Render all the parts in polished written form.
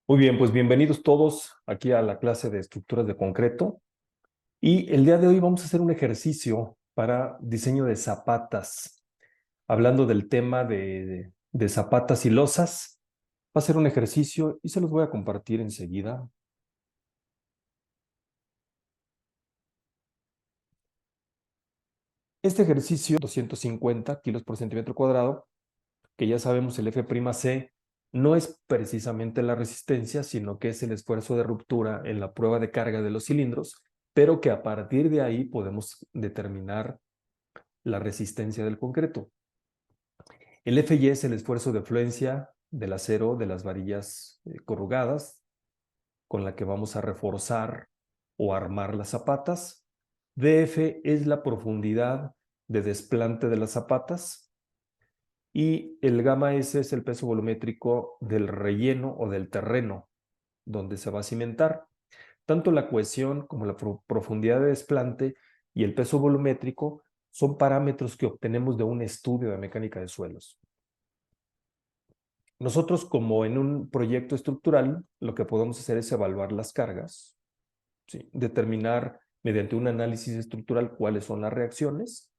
Muy bien, pues bienvenidos todos aquí a la clase de estructuras de concreto. Y el día de hoy vamos a hacer un ejercicio para diseño de zapatas. Hablando del tema de zapatas y losas, va a ser un ejercicio y se los voy a compartir enseguida. Este ejercicio, 250 kilos por centímetro cuadrado, que ya sabemos el F'C, no es precisamente la resistencia, sino que es el esfuerzo de ruptura en la prueba de carga de los cilindros, pero que a partir de ahí podemos determinar la resistencia del concreto. El Fy es el esfuerzo de fluencia del acero de las varillas corrugadas con la que vamos a reforzar o armar las zapatas. Df es la profundidad de desplante de las zapatas y el gamma S es el peso volumétrico del relleno o del terreno donde se va a cimentar. Tanto la cohesión como la profundidad de desplante y el peso volumétrico son parámetros que obtenemos de un estudio de mecánica de suelos. Nosotros, como en un proyecto estructural, lo que podemos hacer es evaluar las cargas, ¿sí? Determinar mediante un análisis estructural cuáles son las reacciones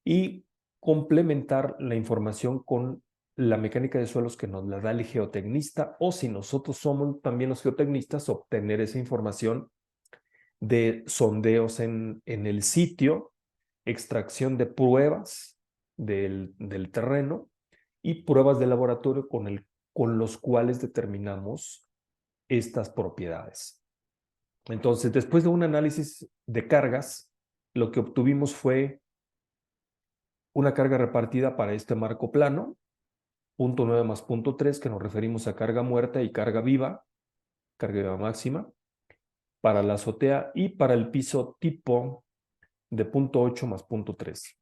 y complementar la información con la mecánica de suelos que nos la da el geotecnista, o si nosotros somos también los geotecnistas, obtener esa información de sondeos en el sitio, extracción de pruebas del terreno y pruebas de laboratorio con los cuales determinamos estas propiedades. Entonces, después de un análisis de cargas, lo que obtuvimos fue una carga repartida para este marco plano, punto 9 más punto 3, que nos referimos a carga muerta y carga viva máxima, para la azotea y para el piso tipo de punto 8 más punto 3.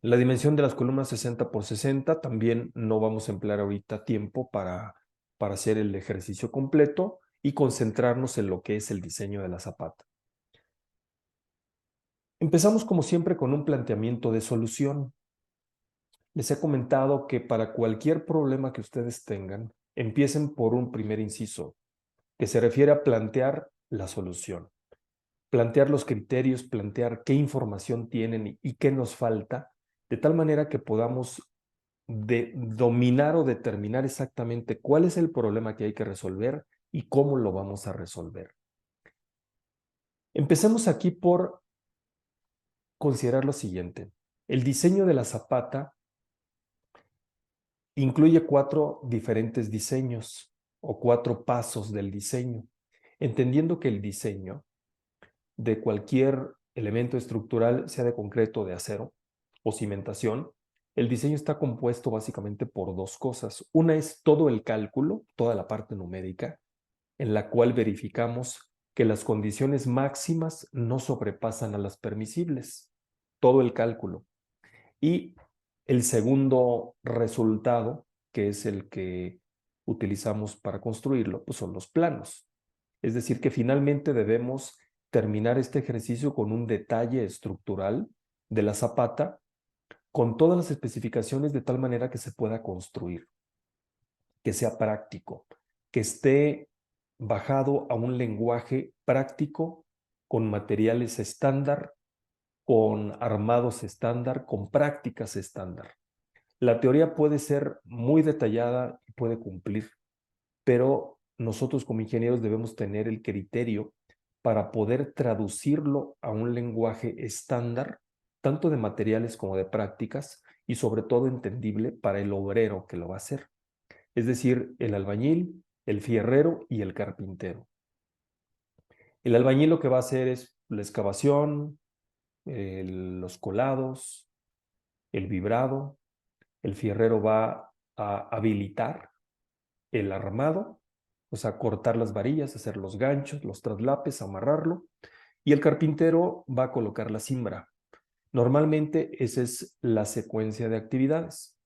La dimensión de las columnas 60 por 60, también no vamos a emplear ahorita tiempo para hacer el ejercicio completo y concentrarnos en lo que es el diseño de la zapata. Empezamos como siempre con un planteamiento de solución. Les he comentado que para cualquier problema que ustedes tengan, empiecen por un primer inciso, que se refiere a plantear la solución, plantear los criterios, plantear qué información tienen y qué nos falta, de tal manera que podamos dominar o determinar exactamente cuál es el problema que hay que resolver y cómo lo vamos a resolver. Empecemos aquí por considerar lo siguiente. El diseño de la zapata incluye 4 diferentes diseños o 4 pasos del diseño, entendiendo que el diseño de cualquier elemento estructural, sea de concreto o de acero o cimentación, el diseño está compuesto básicamente por 2 cosas. Una es todo el cálculo, toda la parte numérica, en la cual verificamos que las condiciones máximas no sobrepasan a las permisibles. Todo el cálculo. Y el segundo resultado, que es el que utilizamos para construirlo, pues son los planos. Es decir, que finalmente debemos terminar este ejercicio con un detalle estructural de la zapata, con todas las especificaciones de tal manera que se pueda construir, que sea práctico, que esté bajado a un lenguaje práctico, con materiales estándar, con armados estándar, con prácticas estándar. La teoría puede ser muy detallada y puede cumplir, pero nosotros como ingenieros debemos tener el criterio para poder traducirlo a un lenguaje estándar, tanto de materiales como de prácticas, y sobre todo entendible para el obrero que lo va a hacer, es decir, el albañil, el fierrero y el carpintero. El albañil lo que va a hacer es la excavación, los colados, el vibrado. El fierrero va a habilitar el armado, o sea, cortar las varillas, hacer los ganchos, los traslapes, amarrarlo, y el carpintero va a colocar la cimbra. Normalmente esa es la secuencia de actividades.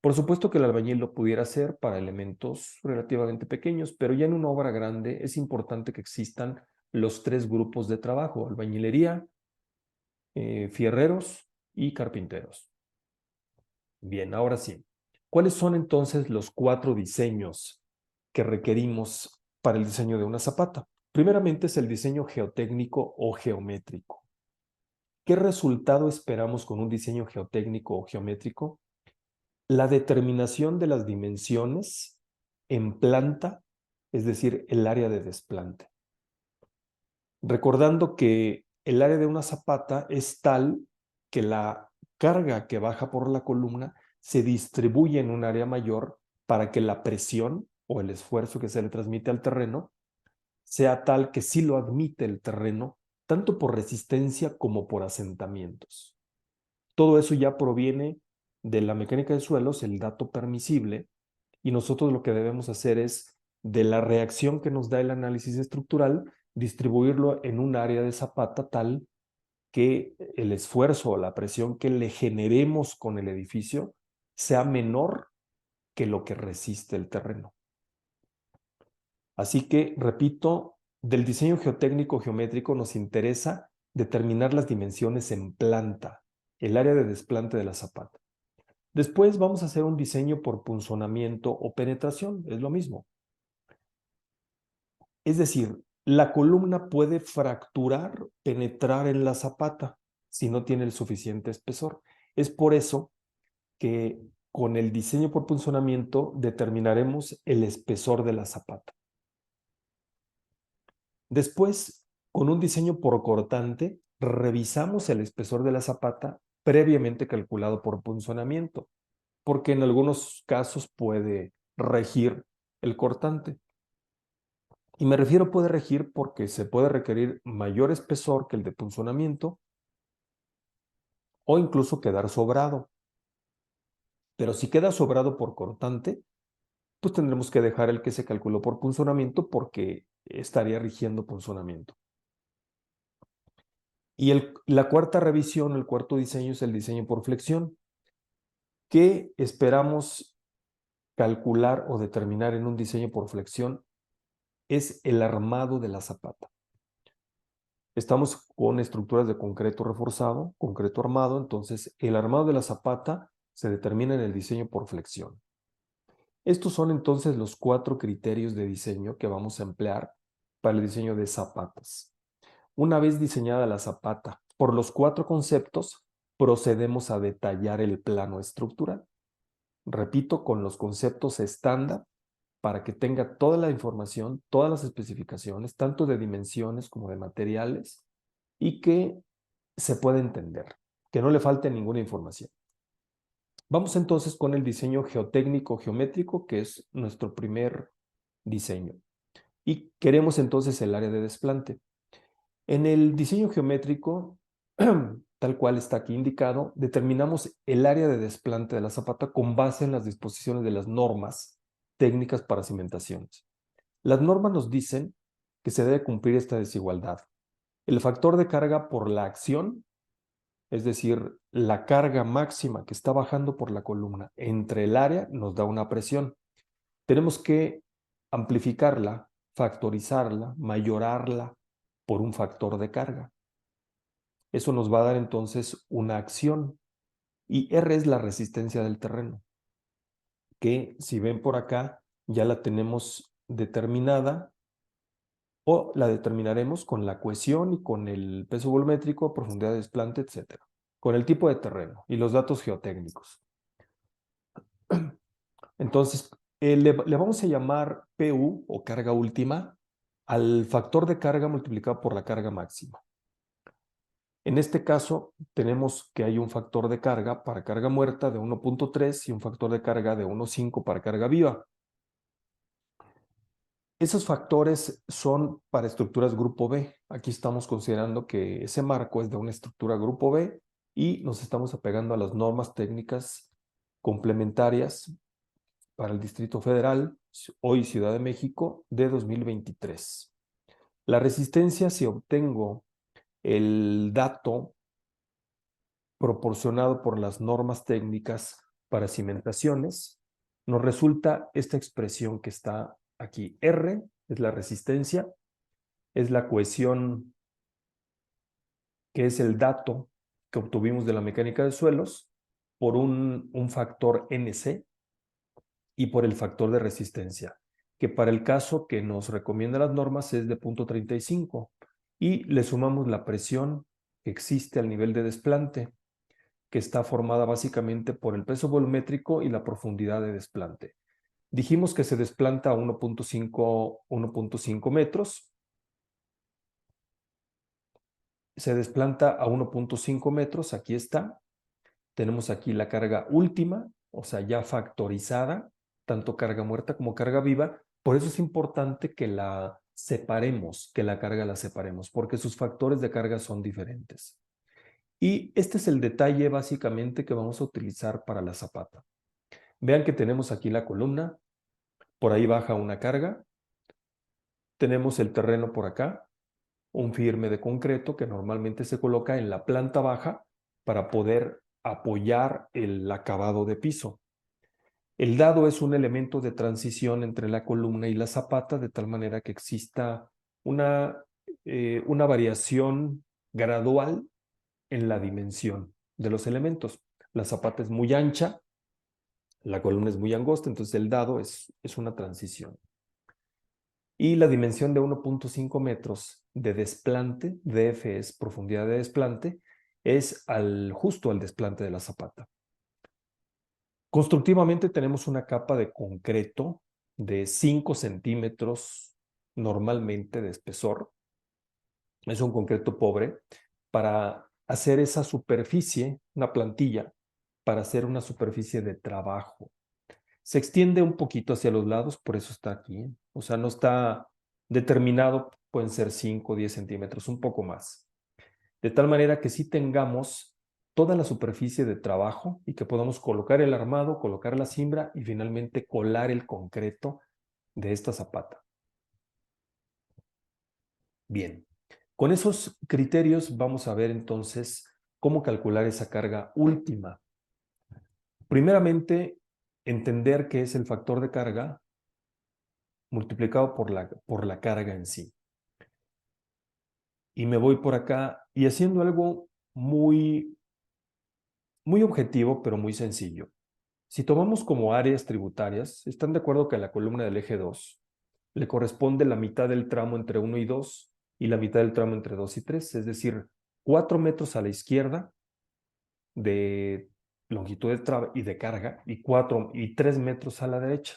Por supuesto que el albañil lo pudiera hacer para elementos relativamente pequeños, pero ya en una obra grande es importante que existan los 3 grupos de trabajo: albañilería, fierreros y carpinteros. Bien, ahora sí. ¿Cuáles son entonces los 4 diseños que requerimos para el diseño de una zapata. Primeramente es el diseño geotécnico o geométrico. ¿Qué resultado esperamos con un diseño geotécnico o geométrico? La determinación de las dimensiones en planta, es decir, el área de desplante. Recordando que el área de una zapata es tal que la carga que baja por la columna se distribuye en un área mayor para que la presión o el esfuerzo que se le transmite al terreno sea tal que sí lo admite el terreno, tanto por resistencia como por asentamientos. Todo eso ya proviene de la mecánica de suelos, el dato permisible, y nosotros lo que debemos hacer es, de la reacción que nos da el análisis estructural, distribuirlo en un área de zapata tal que el esfuerzo o la presión que le generemos con el edificio sea menor que lo que resiste el terreno. Así que, repito, del diseño geotécnico geométrico nos interesa determinar las dimensiones en planta, el área de desplante de la zapata. Después vamos a hacer un diseño por punzonamiento o penetración, es lo mismo. Es decir, la columna puede fracturar, penetrar en la zapata si no tiene el suficiente espesor. Es por eso que con el diseño por punzonamiento determinaremos el espesor de la zapata. Después, con un diseño por cortante, revisamos el espesor de la zapata previamente calculado por punzonamiento, porque en algunos casos puede regir el cortante. Y me refiero puede regir porque se puede requerir mayor espesor que el de punzonamiento o incluso quedar sobrado. Pero si queda sobrado por cortante, pues tendremos que dejar el que se calculó por punzonamiento porque estaría rigiendo punzonamiento. Y la cuarta revisión, el cuarto diseño es el diseño por flexión. ¿Qué esperamos calcular o determinar en un diseño por flexión? Es el armado de la zapata. Estamos con estructuras de concreto reforzado, concreto armado, entonces el armado de la zapata se determina en el diseño por flexión. Estos son entonces los 4 criterios de diseño que vamos a emplear para el diseño de zapatas. Una vez diseñada la zapata, por los 4 conceptos, procedemos a detallar el plano estructural. Repito, con los conceptos estándar para que tenga toda la información, todas las especificaciones, tanto de dimensiones como de materiales, y que se pueda entender, que no le falte ninguna información. Vamos entonces con el diseño geotécnico geométrico, que es nuestro primer diseño. Y queremos entonces el área de desplante. En el diseño geométrico, tal cual está aquí indicado, determinamos el área de desplante de la zapata con base en las disposiciones de las normas técnicas para cimentaciones. Las normas nos dicen que se debe cumplir esta desigualdad. El factor de carga por la acción, es decir, la carga máxima que está bajando por la columna entre el área, nos da una presión. Tenemos que amplificarla, factorizarla, mayorarla por un factor de carga. Eso nos va a dar entonces una acción. Y R es la resistencia del terreno, que si ven por acá, ya la tenemos determinada o la determinaremos con la cohesión y con el peso volumétrico, profundidad de desplante, etc. Con el tipo de terreno y los datos geotécnicos. Entonces, le vamos a llamar PU o carga última al factor de carga multiplicado por la carga máxima. En este caso, tenemos que hay un factor de carga para carga muerta de 1.3 y un factor de carga de 1.5 para carga viva. Esos factores son para estructuras grupo B. Aquí estamos considerando que ese marco es de una estructura grupo B y nos estamos apegando a las normas técnicas complementarias para el Distrito Federal, hoy Ciudad de México, de 2023. La resistencia, si obtengo el dato proporcionado por las normas técnicas para cimentaciones, nos resulta esta expresión que está aquí. R es la resistencia, es la cohesión, que es el dato que obtuvimos de la mecánica de suelos, por un factor NC y por el factor de resistencia, que para el caso que nos recomiendan las normas es de 0.35 y le sumamos la presión que existe al nivel de desplante, que está formada básicamente por el peso volumétrico y la profundidad de desplante. Dijimos que se desplanta a 1.5 metros. Se desplanta a 1.5 metros, aquí está. Tenemos aquí la carga última, o sea, ya factorizada, tanto carga muerta como carga viva. Por eso es importante que la separemos, que la carga la separemos, porque sus factores de carga son diferentes. Y este es el detalle básicamente que vamos a utilizar para la zapata. Vean que tenemos aquí la columna, por ahí baja una carga, tenemos el terreno por acá, un firme de concreto que normalmente se coloca en la planta baja para poder apoyar el acabado de piso. El dado es un elemento de transición entre la columna y la zapata, de tal manera que exista una variación gradual en la dimensión de los elementos. La zapata es muy ancha, la columna es muy angosta, entonces el dado es una transición. Y la dimensión de 1.5 metros de desplante, df es profundidad de desplante, es justo al desplante de la zapata. Constructivamente tenemos una capa de concreto de 5 centímetros normalmente de espesor. Es un concreto pobre para hacer esa superficie, una plantilla, para hacer una superficie de trabajo. Se extiende un poquito hacia los lados, por eso está aquí. O sea, no está determinado, pueden ser 5 o 10 centímetros, un poco más. De tal manera que sí tengamos toda la superficie de trabajo y que podamos colocar el armado, colocar la cimbra y finalmente colar el concreto de esta zapata. Bien, con esos criterios vamos a ver entonces cómo calcular esa carga última. Primeramente, entender qué es el factor de carga multiplicado por la carga en sí. Y me voy por acá y haciendo algo muy objetivo, pero muy sencillo. Si tomamos como áreas tributarias, ¿están de acuerdo que a la columna del eje 2 le corresponde la mitad del tramo entre 1 y 2 y la mitad del tramo entre 2 y 3? Es decir, 4 metros a la izquierda de longitud de trave y de carga y 3 metros a la derecha.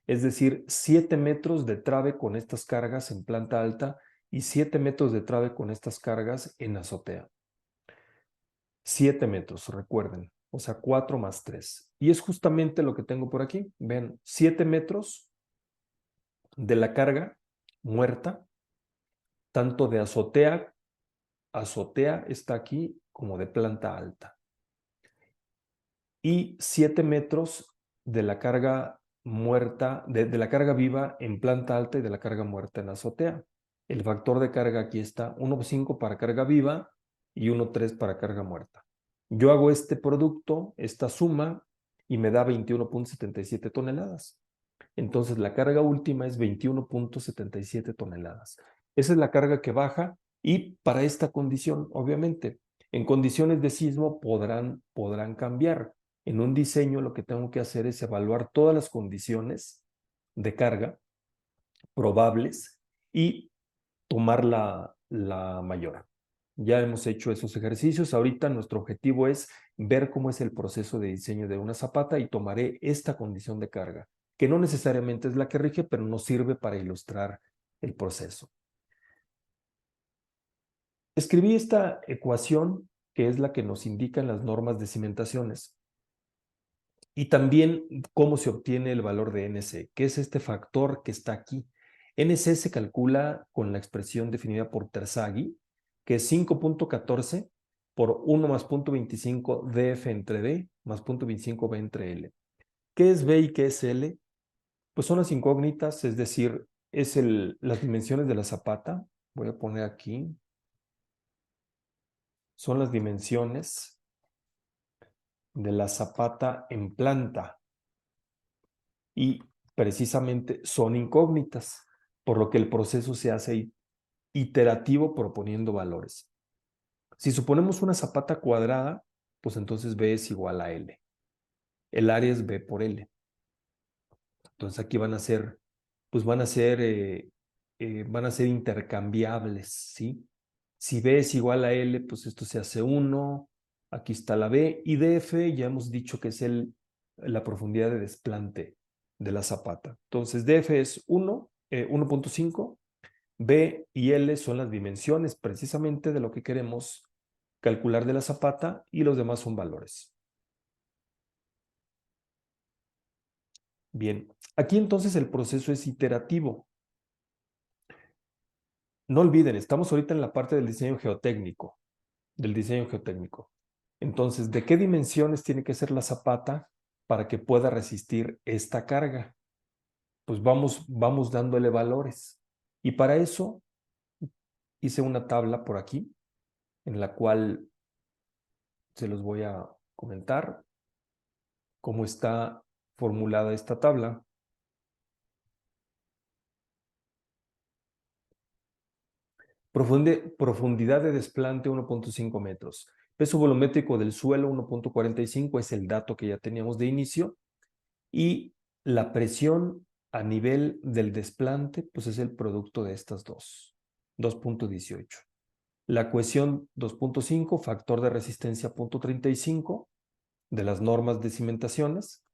Es decir, 7 metros de trave con estas cargas en planta alta y 7 metros de trave con estas cargas en azotea. 7 metros, recuerden, o sea, 4 más 3. Y es justamente lo que tengo por aquí. Ven, 7 metros de la carga muerta, tanto de azotea está aquí, como de planta alta. Y 7 metros de la carga muerta, de la carga viva en planta alta y de la carga muerta en azotea. El factor de carga aquí está 1,5 para carga viva y 1,3 para carga muerta. Yo hago este producto, esta suma, y me da 21.77 toneladas. Entonces la carga última es 21.77 toneladas. Esa es la carga que baja y para esta condición, obviamente, en condiciones de sismo podrán cambiar. En un diseño lo que tengo que hacer es evaluar todas las condiciones de carga probables y tomar la mayor. Ya hemos hecho esos ejercicios. Ahorita nuestro objetivo es ver cómo es el proceso de diseño de una zapata y tomaré esta condición de carga, que no necesariamente es la que rige, pero nos sirve para ilustrar el proceso. Escribí esta ecuación que es la que nos indican las normas de cimentaciones. Y también cómo se obtiene el valor de NC, que es este factor que está aquí. NC se calcula con la expresión definida por Terzaghi, que es 5.14 por 1 más 0.25 df entre d más 0.25 b entre l. ¿Qué es B y qué es L? Pues son las incógnitas, es decir, es las dimensiones de la zapata. Voy a poner aquí. Son las dimensiones de la zapata en planta. Y precisamente son incógnitas, por lo que el proceso se hace iterativo proponiendo valores. Si suponemos una zapata cuadrada, pues entonces B es igual a L. El área es B por L. Entonces aquí van a ser, pues van a ser intercambiables, ¿sí? Si B es igual a L, pues esto se hace 1, aquí está la B, y DF ya hemos dicho que es la profundidad de desplante de la zapata. Entonces DF es 1.5, B y L son las dimensiones precisamente de lo que queremos calcular de la zapata y los demás son valores. Bien, aquí entonces el proceso es iterativo. No olviden, estamos ahorita en la parte del diseño geotécnico, Entonces, ¿de qué dimensiones tiene que ser la zapata para que pueda resistir esta carga? Pues vamos dándole valores. Y para eso hice una tabla por aquí, en la cual se los voy a comentar cómo está formulada esta tabla. Profundidad de desplante 1.5 metros. Peso volumétrico del suelo 1.45 es el dato que ya teníamos de inicio. Y la presión a nivel del desplante, pues es el producto de estas dos, 2.18. La cohesión 2.5, factor de resistencia 0.35 de las normas de cimentaciones.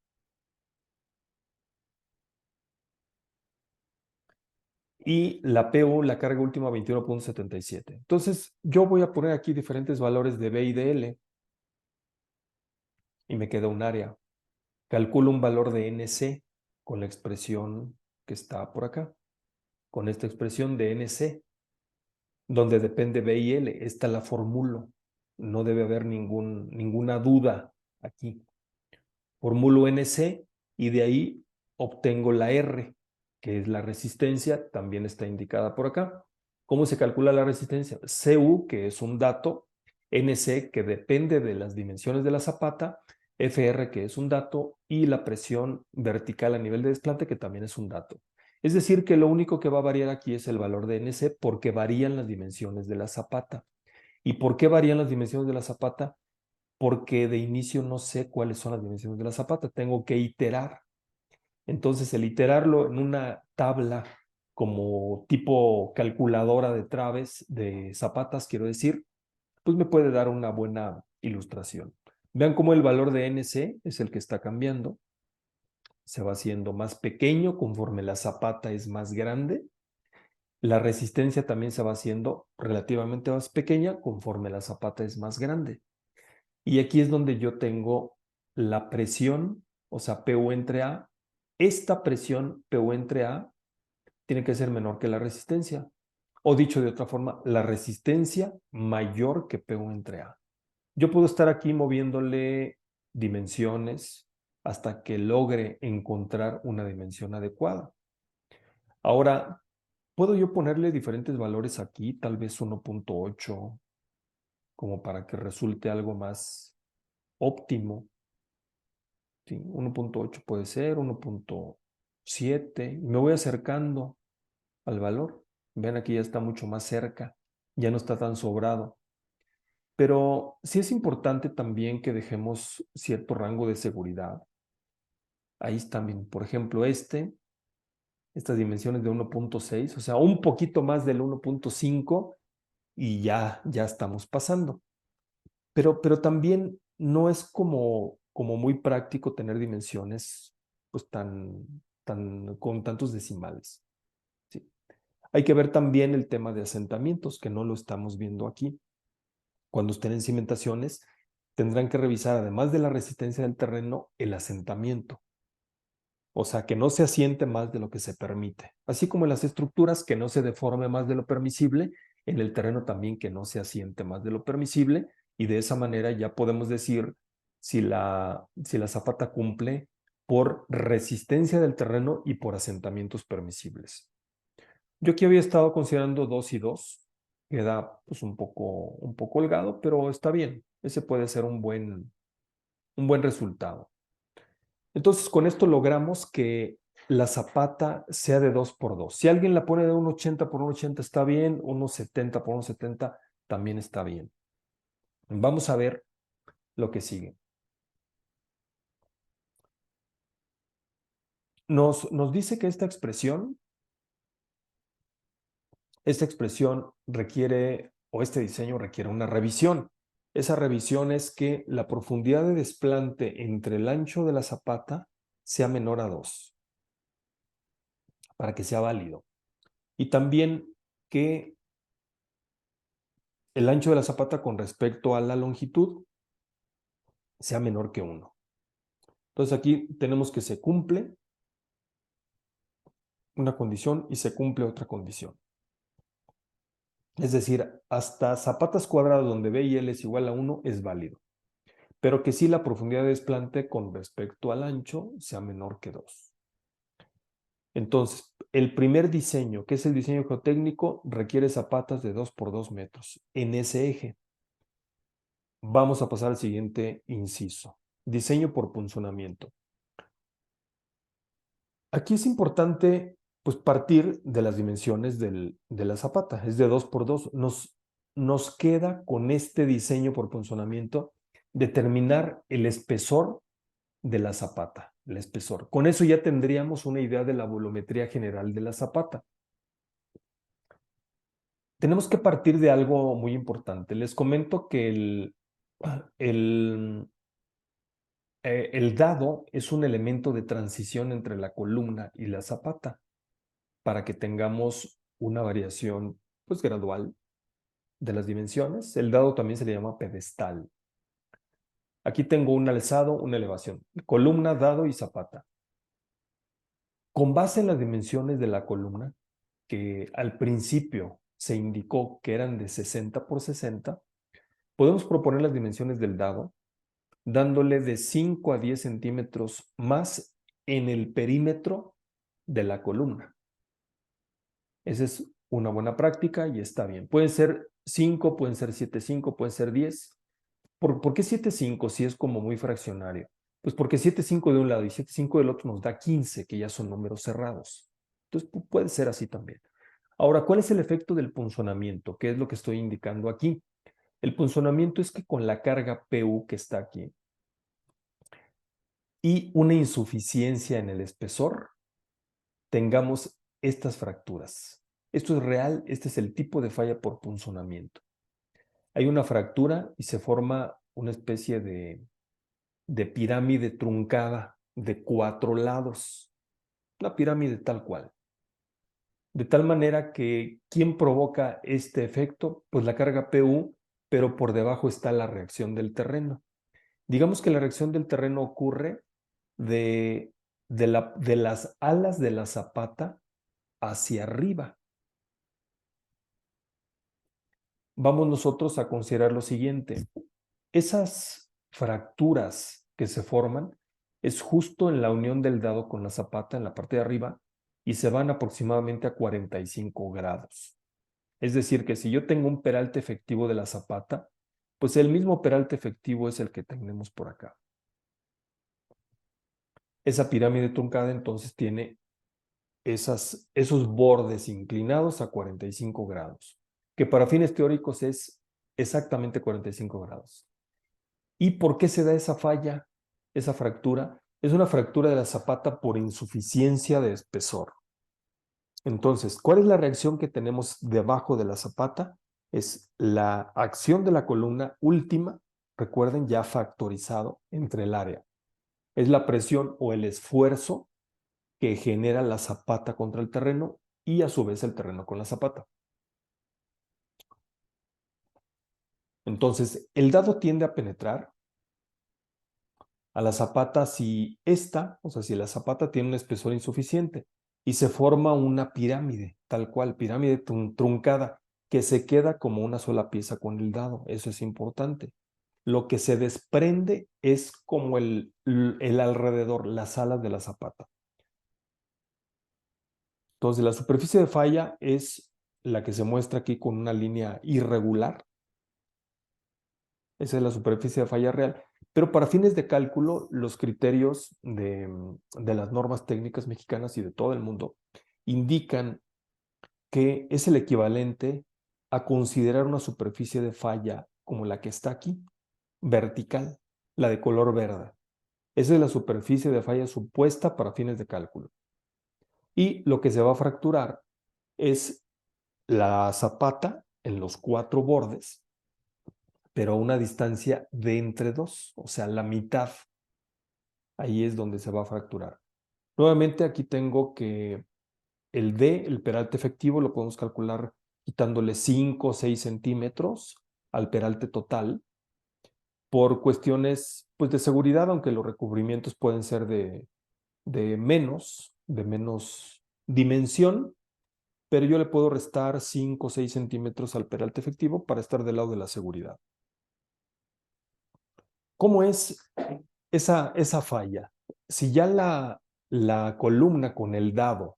Y la PU, la carga última 21.77. Entonces, yo voy a poner aquí diferentes valores de B y de L y me queda un área. Calculo un valor de NC con la expresión que está por acá, con esta expresión de NC, donde depende B y L. Esta la formulo. No debe haber ninguna duda aquí. Formulo NC y de ahí obtengo la R, que es la resistencia, también está indicada por acá. ¿Cómo se calcula la resistencia? CU, que es un dato, NC, que depende de las dimensiones de la zapata, FR, que es un dato, y la presión vertical a nivel de desplante, que también es un dato. Es decir, que lo único que va a variar aquí es el valor de NC porque varían las dimensiones de la zapata. ¿Y por qué varían las dimensiones de la zapata? Porque de inicio no sé cuáles son las dimensiones de la zapata, tengo que iterar. Entonces, el iterarlo en una tabla como tipo calculadora de traves, de zapatas, quiero decir, pues me puede dar una buena ilustración. Vean cómo el valor de NC es el que está cambiando, se va haciendo más pequeño conforme la zapata es más grande. La resistencia también se va haciendo relativamente más pequeña conforme la zapata es más grande. Y aquí es donde yo tengo la presión, o sea, PU entre A. Esta presión PU entre A tiene que ser menor que la resistencia. O dicho de otra forma, la resistencia mayor que PU entre A. Yo puedo estar aquí moviéndole dimensiones hasta que logre encontrar una dimensión adecuada. Ahora, puedo yo ponerle diferentes valores aquí, tal vez 1.8, como para que resulte algo más óptimo. ¿Sí? 1.8 puede ser, 1.7. Me voy acercando al valor. Ven, aquí ya está mucho más cerca, ya no está tan sobrado. Pero sí es importante también que dejemos cierto rango de seguridad. Ahí están bien, por ejemplo, estas dimensiones de 1.6, o sea, un poquito más del 1.5 y ya estamos pasando. Pero también no es como muy práctico tener dimensiones pues con tantos decimales. ¿Sí? Hay que ver también el tema de asentamientos, que no lo estamos viendo aquí. Cuando estén en cimentaciones, tendrán que revisar, además de la resistencia del terreno, el asentamiento. O sea, que no se asiente más de lo que se permite. Así como en las estructuras, que no se deforme más de lo permisible, en el terreno también que no se asiente más de lo permisible, y de esa manera ya podemos decir si la zapata cumple por resistencia del terreno y por asentamientos permisibles. Yo aquí había estado considerando 2 y 2, queda pues un poco holgado, pero está bien. Ese puede ser un buen resultado. Entonces, con esto logramos que la zapata sea de 2 por 2. Si alguien la pone de 1.80 por 1.80 está bien, 1.70 por 1.70 también está bien. Vamos a ver lo que sigue. Nos dice que esta expresión requiere, o este diseño requiere una revisión. Esa revisión es que la profundidad de desplante entre el ancho de la zapata sea menor a 2, para que sea válido. Y también que el ancho de la zapata con respecto a la longitud sea menor que 1. Entonces aquí tenemos que se cumple una condición y se cumple otra condición. Es decir, hasta zapatas cuadradas donde B y L es igual a 1 es válido, pero que sí la profundidad de desplante con respecto al ancho sea menor que 2. Entonces, el primer diseño, que es el diseño geotécnico, requiere zapatas de 2 por 2 metros en ese eje. Vamos a pasar al siguiente inciso. Diseño por punzonamiento. Aquí es importante pues, partir de las dimensiones de la zapata. Es de 2 por 2. Nos queda con este diseño por punzonamiento determinar el espesor de la zapata, el espesor. Con eso ya tendríamos una idea de la volumetría general de la zapata. Tenemos que partir de algo muy importante. Les comento que el dado es un elemento de transición entre la columna y la zapata para que tengamos una variación pues, gradual de las dimensiones. El dado también se le llama pedestal. Aquí tengo un alzado, una elevación, columna, dado y zapata. Con base en las dimensiones de la columna, que al principio se indicó que eran de 60 por 60, podemos proponer las dimensiones del dado dándole de 5 a 10 centímetros más en el perímetro de la columna. Esa es una buena práctica y está bien. Pueden ser 5, pueden ser 7,5, pueden ser 10. ¿Por qué 7,5 si es como muy fraccionario? Pues porque 7,5 de un lado y 7,5 del otro nos da 15, que ya son números cerrados. Entonces puede ser así también. Ahora, ¿cuál es el efecto del punzonamiento? ¿Qué es lo que estoy indicando aquí? El punzonamiento es que con la carga PU que está aquí y una insuficiencia en el espesor, tengamos estas fracturas. Esto es real, este es el tipo de falla por punzonamiento. Hay una fractura y se forma una especie de pirámide truncada de 4 lados. Una pirámide tal cual. De tal manera que, ¿quién provoca este efecto? Pues la carga PU, pero por debajo está la reacción del terreno. Digamos que la reacción del terreno ocurre de las alas de la zapata hacia arriba. Vamos nosotros a considerar lo siguiente. Esas fracturas que se forman es justo en la unión del dado con la zapata en la parte de arriba y se van aproximadamente a 45 grados. Es decir, que si yo tengo un peralte efectivo de la zapata, pues el mismo peralte efectivo es el que tenemos por acá. Esa pirámide truncada entonces tiene esos bordes inclinados a 45 grados, que para fines teóricos es exactamente 45 grados. ¿Y por qué se da esa falla, esa fractura? Es una fractura de la zapata por insuficiencia de espesor. Entonces, ¿cuál es la reacción que tenemos debajo de la zapata? Es la acción de la columna última, recuerden, ya factorizado entre el área. Es la presión o el esfuerzo que genera la zapata contra el terreno y a su vez el terreno con la zapata. Entonces, el dado tiende a penetrar a la zapata si esta, o sea, si la zapata tiene un espesor insuficiente y se forma una pirámide, tal cual, pirámide truncada, que se queda como una sola pieza con el dado. Eso es importante. Lo que se desprende es como el alrededor, las alas de la zapata. Entonces, la superficie de falla es la que se muestra aquí con una línea irregular. Esa es la superficie de falla real. Pero para fines de cálculo, los criterios de las normas técnicas mexicanas y de todo el mundo indican que es el equivalente a considerar una superficie de falla como la que está aquí, vertical, la de color verde. Esa es la superficie de falla supuesta para fines de cálculo. Y lo que se va a fracturar es la zapata en los 4 bordes, pero a una distancia de entre 2, o sea, la mitad. Ahí es donde se va a fracturar. Nuevamente aquí tengo que el D, el peralte efectivo, lo podemos calcular quitándole 5 o 6 centímetros al peralte total por cuestiones pues, de seguridad, aunque los recubrimientos pueden ser de menos dimensión, pero yo le puedo restar 5 o 6 centímetros al peralte efectivo para estar del lado de la seguridad. ¿Cómo es esa falla? Si ya la columna con el dado,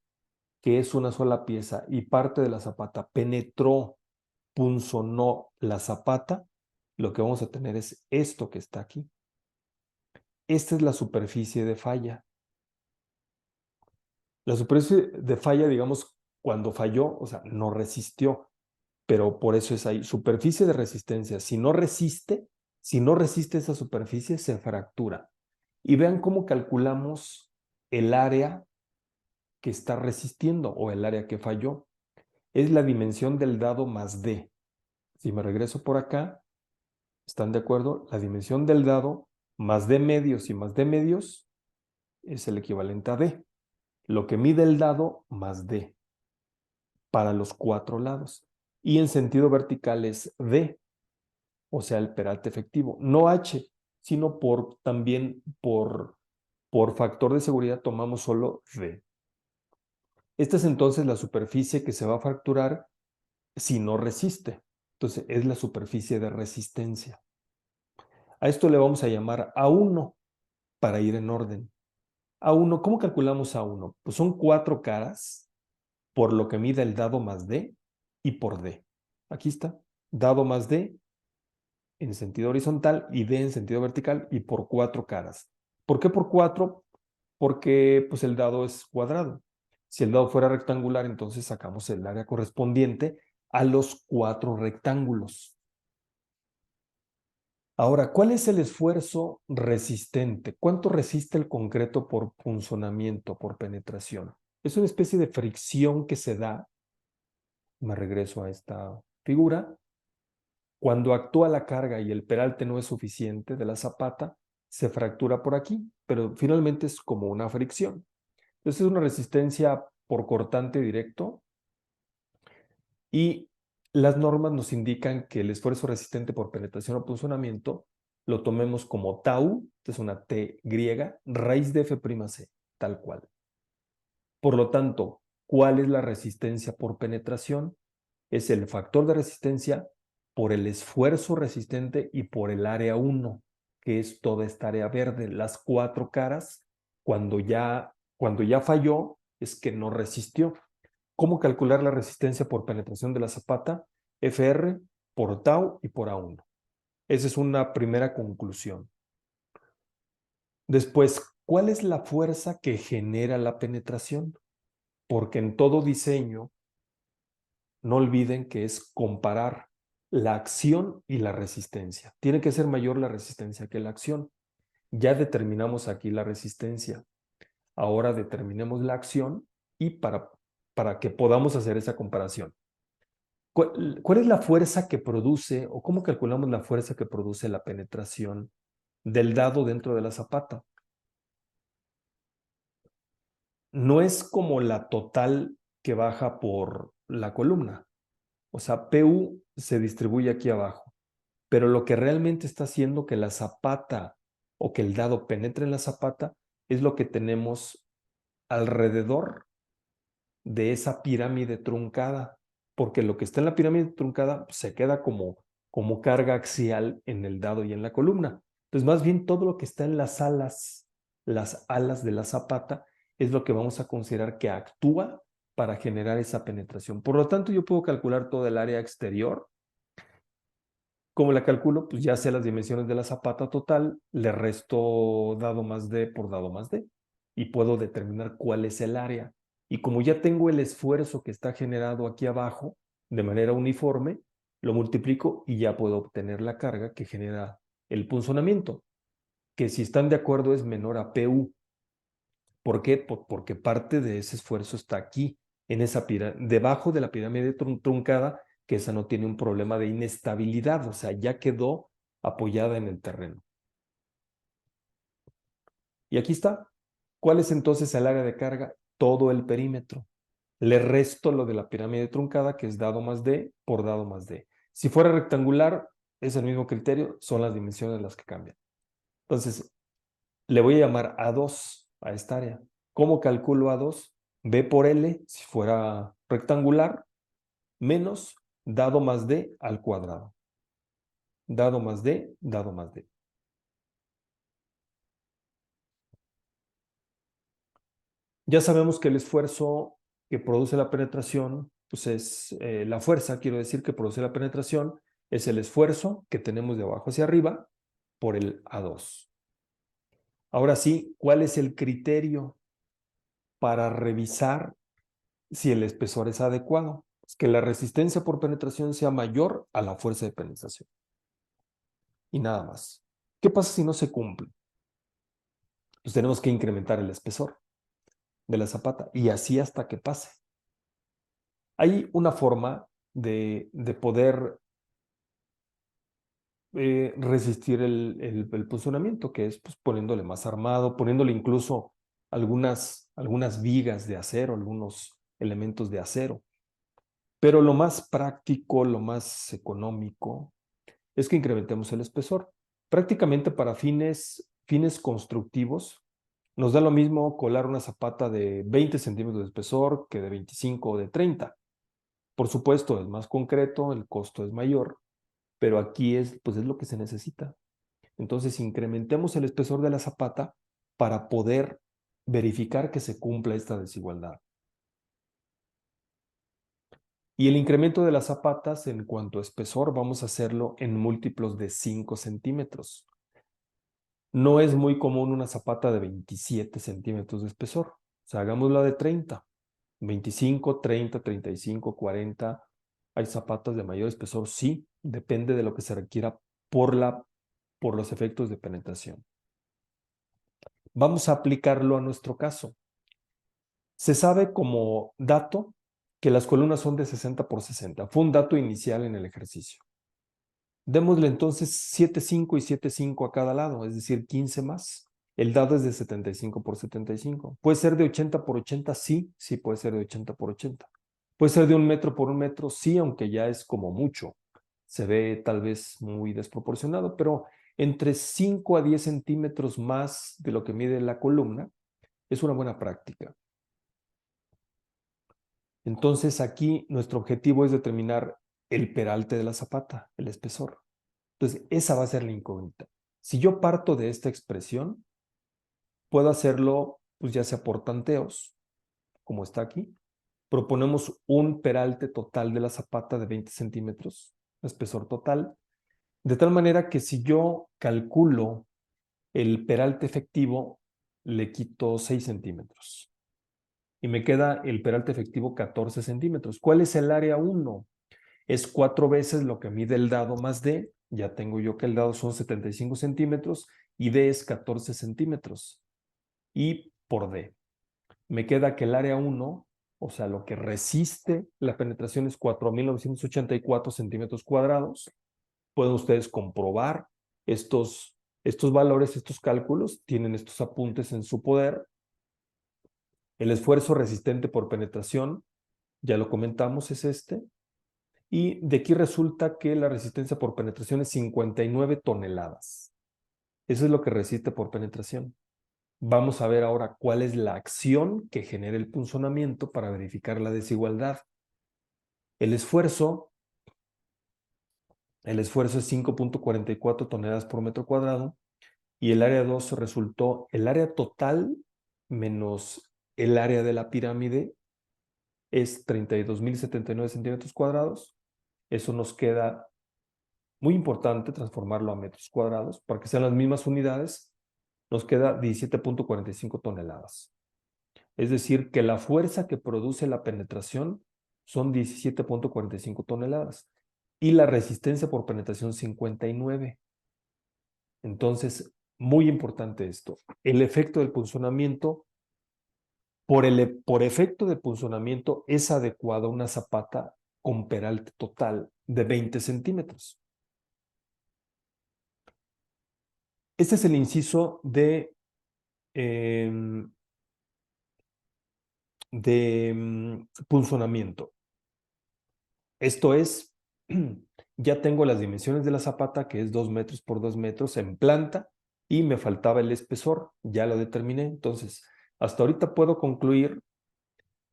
que es una sola pieza, y parte de la zapata penetró, punzonó la zapata, lo que vamos a tener es esto que está aquí. Esta es la superficie de falla. La superficie de falla, digamos, cuando falló, o sea, no resistió, pero por eso es ahí. Superficie de resistencia. Si no resiste esa superficie, se fractura. Y vean cómo calculamos el área que está resistiendo o el área que falló. Es la dimensión del dado más D. Si me regreso por acá, ¿están de acuerdo? La dimensión del dado más D medios y más D medios es el equivalente a D. Lo que mide el dado más D para los 4 lados. Y en sentido vertical es D, o sea, el peralte efectivo. No H, sino también por factor de seguridad tomamos solo D. Esta es entonces la superficie que se va a fracturar si no resiste. Entonces es la superficie de resistencia. A esto le vamos a llamar A1 para ir en orden. A1, ¿cómo calculamos A1? Pues son 4 caras por lo que mide el dado más D y por D. Aquí está, dado más D en sentido horizontal y D en sentido vertical y por 4 caras. ¿Por qué por 4? Porque pues el dado es cuadrado. Si el dado fuera rectangular, entonces sacamos el área correspondiente a los 4 rectángulos. Ahora, ¿cuál es el esfuerzo resistente? ¿Cuánto resiste el concreto por punzonamiento, por penetración? Es una especie de fricción que se da, me regreso a esta figura, cuando actúa la carga y el peralte no es suficiente de la zapata, se fractura por aquí, pero finalmente es como una fricción. Entonces es una resistencia por cortante directo y las normas nos indican que el esfuerzo resistente por penetración o punzonamiento lo tomemos como tau, que es una T griega, raíz de F'C, tal cual. Por lo tanto, ¿cuál es la resistencia por penetración? Es el factor de resistencia por el esfuerzo resistente y por el área 1, que es toda esta área verde, las 4 caras, cuando ya falló, es que no resistió. ¿Cómo calcular la resistencia por penetración de la zapata? Fr por tau y por A1. Esa es una primera conclusión. Después, ¿cuál es la fuerza que genera la penetración? Porque en todo diseño, no olviden que es comparar la acción y la resistencia. Tiene que ser mayor la resistencia que la acción. Ya determinamos aquí la resistencia. Ahora determinemos la acción y para que podamos hacer esa comparación. ¿Cuál es la fuerza que produce o cómo calculamos la fuerza que produce la penetración del dado dentro de la zapata? No es como la total que baja por la columna. O sea, PU se distribuye aquí abajo. Pero lo que realmente está haciendo que la zapata o que el dado penetre en la zapata es lo que tenemos alrededor de esa pirámide truncada, porque lo que está en la pirámide truncada se queda como carga axial en el dado y en la columna. Entonces, más bien todo lo que está en las alas de la zapata, es lo que vamos a considerar que actúa para generar esa penetración. Por lo tanto, yo puedo calcular toda el área exterior. ¿Cómo la calculo? Pues ya sé las dimensiones de la zapata total, le resto dado más D por dado más D y puedo determinar cuál es el área. Y como ya tengo el esfuerzo que está generado aquí abajo de manera uniforme, lo multiplico y ya puedo obtener la carga que genera el punzonamiento. que si están de acuerdo es menor a PU. ¿Por qué? Porque parte de ese esfuerzo está aquí, en esa debajo de la pirámide truncada, que esa no tiene un problema de inestabilidad, o sea, ya quedó apoyada en el terreno. Y aquí está. ¿Cuál es entonces el área de carga? Todo el perímetro. Le resto lo de la pirámide truncada, que es dado más D por dado más D. Si fuera rectangular, es el mismo criterio, son las dimensiones las que cambian. Entonces, le voy a llamar A2 a esta área. ¿Cómo calculo A2? B por L, si fuera rectangular, menos dado más D al cuadrado. Dado más D, dado más D. Ya sabemos que el esfuerzo que produce la penetración, pues es la fuerza, quiero decir, que produce la penetración, es el esfuerzo que tenemos de abajo hacia arriba por el A2. Ahora sí, ¿cuál es el criterio para revisar si el espesor es adecuado? Es que la resistencia por penetración sea mayor a la fuerza de penetración. Y nada más. ¿Qué pasa si no se cumple? Pues tenemos que incrementar el espesor de la zapata y así hasta que pase. Hay una forma de poder resistir el funcionamiento, que es pues, poniéndole más armado, poniéndole incluso algunas vigas de acero, algunos elementos de acero. Pero lo más práctico, lo más económico, es que incrementemos el espesor. Prácticamente para fines constructivos, nos da lo mismo colar una zapata de 20 centímetros de espesor que de 25 o de 30. Por supuesto, es más concreto, el costo es mayor, pero aquí pues es lo que se necesita. Entonces, incrementemos el espesor de la zapata para poder verificar que se cumpla esta desigualdad. Y el incremento de las zapatas en cuanto a espesor, vamos a hacerlo en múltiplos de 5 centímetros. No es muy común una zapata de 27 centímetros de espesor. O sea, hagámosla de 30, 25, 30, 35, 40. ¿Hay zapatas de mayor espesor? Sí, depende de lo que se requiera por los efectos de penetración. Vamos a aplicarlo a nuestro caso. Se sabe como dato que las columnas son de 60 por 60. Fue un dato inicial en el ejercicio. Démosle entonces 7,5 y 7,5 a cada lado, es decir, 15 más. El dado es de 75 por 75. ¿Puede ser de 80 por 80? Sí, sí puede ser de 80 por 80. ¿Puede ser de 1 metro por 1 metro? Sí, aunque ya es como mucho. Se ve tal vez muy desproporcionado, pero entre 5 a 10 centímetros más de lo que mide la columna es una buena práctica. Entonces aquí nuestro objetivo es determinar el peralte de la zapata, el espesor. Entonces esa va a ser la incógnita. Si yo parto de esta expresión, puedo hacerlo pues ya sea por tanteos, como está aquí. Proponemos un peralte total de la zapata de 20 centímetros, espesor total, de tal manera que si yo calculo el peralte efectivo, le quito 6 centímetros y me queda el peralte efectivo 14 centímetros. ¿Cuál es el área 1? Es 4 veces lo que mide el dado más D. Ya tengo yo que el dado son 75 centímetros y D es 14 centímetros. Y por D. Me queda que el área 1, o sea, lo que resiste la penetración es 4,984 centímetros cuadrados. Pueden ustedes comprobar estos valores, estos cálculos, tienen estos apuntes en su poder. El esfuerzo resistente por penetración, ya lo comentamos, es este. Y de aquí resulta que la resistencia por penetración es 59 toneladas. Eso es lo que resiste por penetración. Vamos a ver ahora cuál es la acción que genera el punzonamiento para verificar la desigualdad. El esfuerzo, el esfuerzo es 5,44 toneladas por metro cuadrado y el área 2 resultó el área total menos el área de la pirámide es 32,079 centímetros cuadrados. Eso nos queda muy importante transformarlo a metros cuadrados para que sean las mismas unidades. Nos queda 17,45 toneladas. Es decir, que la fuerza que produce la penetración son 17,45 toneladas y la resistencia por penetración 59. Entonces, muy importante esto, el efecto del punzonamiento, por efecto de punzonamiento es adecuada una zapata con peralte total de 20 centímetros. Este es el inciso eh, de punzonamiento. Esto es, ya tengo las dimensiones de la zapata, que es 2 metros por 2 metros en planta, y me faltaba el espesor, ya lo determiné. Entonces, hasta ahorita puedo concluir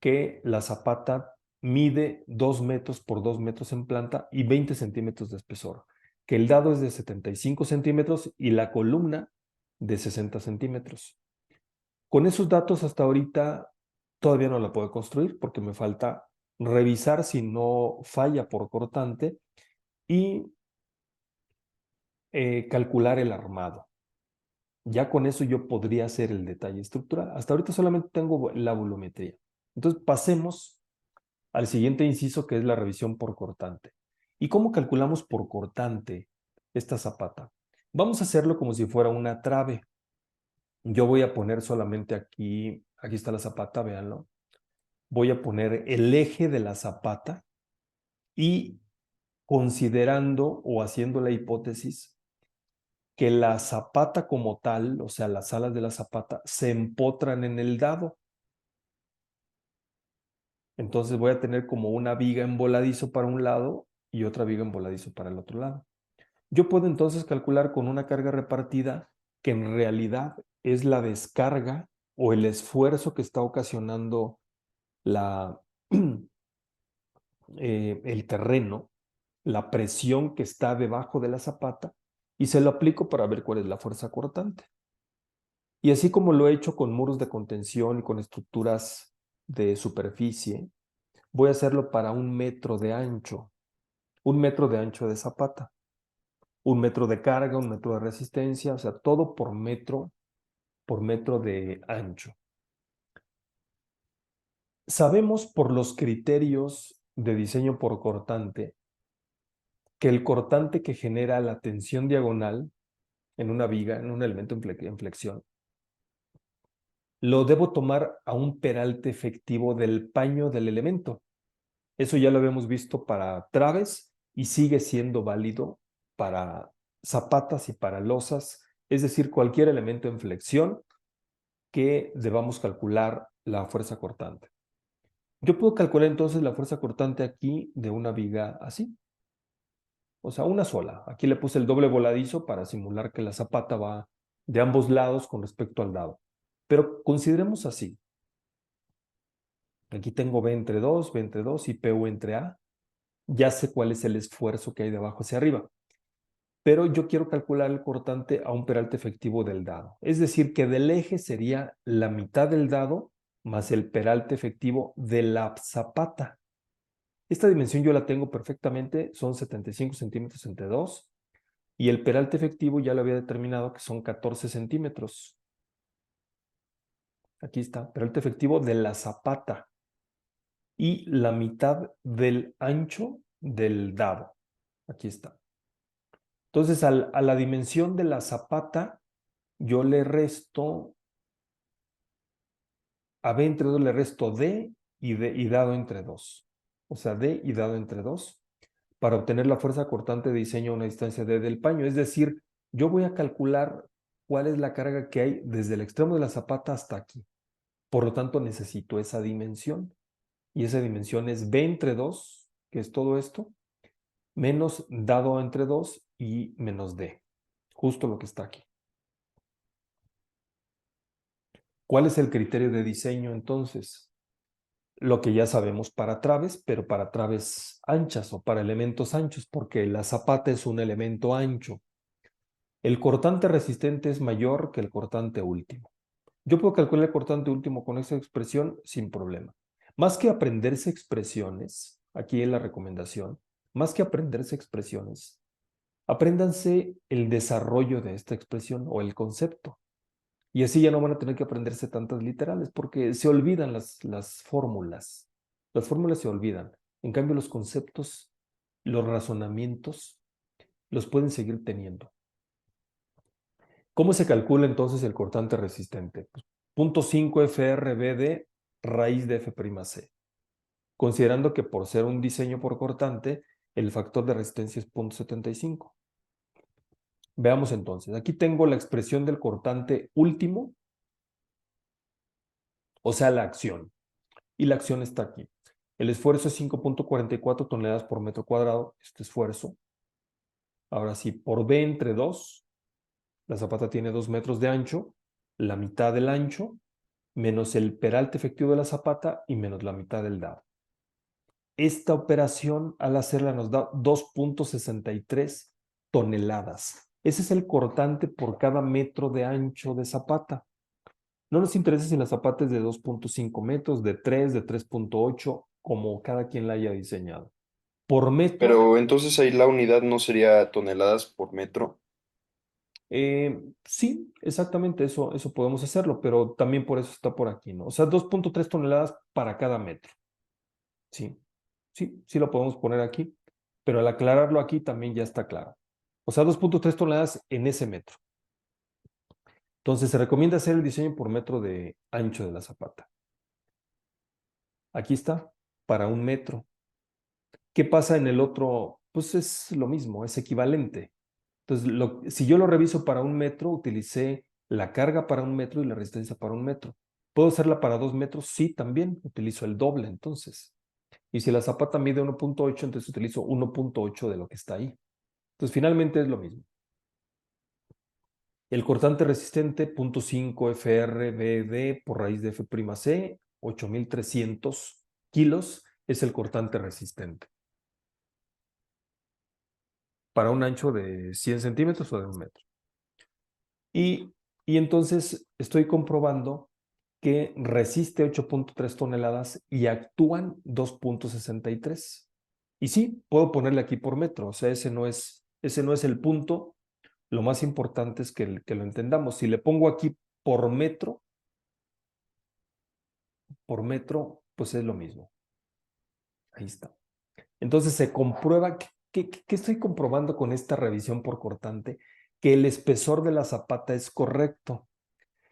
que la zapata mide 2 metros por 2 metros en planta y 20 centímetros de espesor, que el dado es de 75 centímetros y la columna de 60 centímetros. Con esos datos hasta ahorita todavía no la puedo construir porque me falta revisar si no falla por cortante y calcular el armado. Ya con eso yo podría hacer el detalle estructural. Hasta ahorita solamente tengo la volumetría. Entonces pasemos al siguiente inciso, que es la revisión por cortante. ¿Y cómo calculamos por cortante esta zapata? Vamos a hacerlo como si fuera una trave. Yo voy a poner solamente aquí está la zapata, véanlo. Voy a poner el eje de la zapata y considerando o haciendo la hipótesis que la zapata como tal, o sea, las alas de la zapata, se empotran en el dado. Entonces voy a tener como una viga en voladizo para un lado y otra viga en voladizo para el otro lado. Yo puedo entonces calcular con una carga repartida que en realidad es la descarga o el esfuerzo que está ocasionando la, el terreno, la presión que está debajo de la zapata, y se lo aplico para ver cuál es la fuerza cortante. Y así como lo he hecho con muros de contención y con estructuras de superficie, voy a hacerlo para 1 metro de ancho, 1 metro de ancho de zapata, 1 metro de carga, 1 metro de resistencia, o sea, todo por metro de ancho. Sabemos por los criterios de diseño por cortante que el cortante que genera la tensión diagonal en una viga, en un elemento en flexión, lo debo tomar a un peralte efectivo del paño del elemento. Eso ya lo habíamos visto para traves y sigue siendo válido para zapatas y para losas, es decir, cualquier elemento en flexión que debamos calcular la fuerza cortante. Yo puedo calcular entonces la fuerza cortante aquí de una viga así, o sea, una sola. Aquí le puse el doble voladizo para simular que la zapata va de ambos lados con respecto al dado. Pero consideremos así. Aquí tengo B entre 2, B entre 2 y PU entre A. Ya sé cuál es el esfuerzo que hay de abajo hacia arriba. Pero yo quiero calcular el cortante a un peralte efectivo del dado. Es decir, que del eje sería la mitad del dado más el peralte efectivo de la zapata. Esta dimensión yo la tengo perfectamente, son 75 centímetros entre 2 y el peralte efectivo ya lo había determinado que son 14 centímetros. Aquí está, peralte efectivo de la zapata y la mitad del ancho del dado. Aquí está. Entonces, a la dimensión de la zapata, yo le resto, a B entre 2 le resto D y dado entre 2. O sea, D y dado entre 2 para obtener la fuerza cortante de diseño a una distancia D del paño. Es decir, yo voy a calcular cuál es la carga que hay desde el extremo de la zapata hasta aquí. Por lo tanto, necesito esa dimensión. Y esa dimensión es B entre 2, que es todo esto, menos dado entre 2 y menos D. Justo lo que está aquí. ¿Cuál es el criterio de diseño entonces? Lo que ya sabemos para traves, pero para traves anchas o para elementos anchos, porque la zapata es un elemento ancho. El cortante resistente es mayor que el cortante último. Yo puedo calcular el cortante último con esta expresión sin problema. Más que aprenderse expresiones, aquí en la recomendación, más que aprenderse expresiones, apréndanse el desarrollo de esta expresión o el concepto. Y así ya no van a tener que aprenderse tantas literales porque se olvidan las fórmulas. Las fórmulas se olvidan. En cambio, los conceptos, los razonamientos, los pueden seguir teniendo. ¿Cómo se calcula entonces el cortante resistente? Pues, 0.5 FRB raíz de F'C, considerando que por ser un diseño por cortante, el factor de resistencia es 0.75. Veamos entonces, aquí tengo la expresión del cortante último, o sea, la acción. Y la acción está aquí. El esfuerzo es 5.44 toneladas por metro cuadrado, este esfuerzo. Ahora sí, por B entre 2, la zapata tiene 2 metros de ancho, la mitad del ancho, menos el peralte efectivo de la zapata y menos la mitad del dado. Esta operación, al hacerla, nos da 2.63 toneladas. Ese es el cortante por cada metro de ancho de zapata. No nos interesa si la zapata es de 2.5 metros, de 3, de 3.8, como cada quien la haya diseñado. Por metro, Pero entonces ahí la unidad no sería toneladas por metro. sí, exactamente, eso podemos hacerlo, pero también por eso está por aquí, ¿no? O sea, 2.3 toneladas para cada metro. Sí, sí lo podemos poner aquí, pero al aclararlo aquí también ya está claro. O sea, 2.3 toneladas en ese metro. Entonces, se recomienda hacer el diseño por metro de ancho de la zapata. Aquí está, para un metro. ¿Qué pasa en el otro? Pues es lo mismo, es equivalente. Entonces, si yo lo reviso para un metro, utilicé la carga para un metro y la resistencia para un metro. ¿Puedo hacerla para 2 metros? Sí, también. Utilizo el doble, entonces. Y si la zapata mide 1.8, entonces utilizo 1.8 de lo que está ahí. Entonces, finalmente es lo mismo. El cortante resistente, 0.5 FRBD por raíz de F'C, 8.300 kilos, es el cortante resistente. Para un ancho de 100 centímetros o de 1 metro. Y, y entonces estoy comprobando que resiste 8.3 toneladas y actúan 2.63. Y sí, puedo ponerle aquí por metro, o sea, ese no es el punto. Lo más importante es que lo entendamos. Si le pongo aquí por metro, pues es lo mismo. Ahí está. Entonces se comprueba, ¿qué estoy comprobando con esta revisión por cortante? Que el espesor de la zapata es correcto.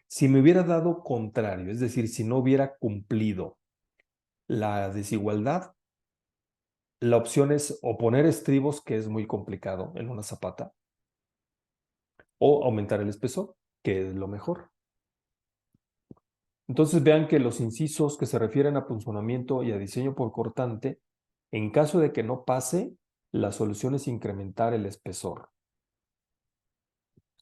Si me hubiera dado contrario, es decir, si no hubiera cumplido la desigualdad, la opción es o poner estribos, que es muy complicado en una zapata, o aumentar el espesor, que es lo mejor. Entonces vean que los incisos que se refieren a punzonamiento y a diseño por cortante, en caso de que no pase, la solución es incrementar el espesor.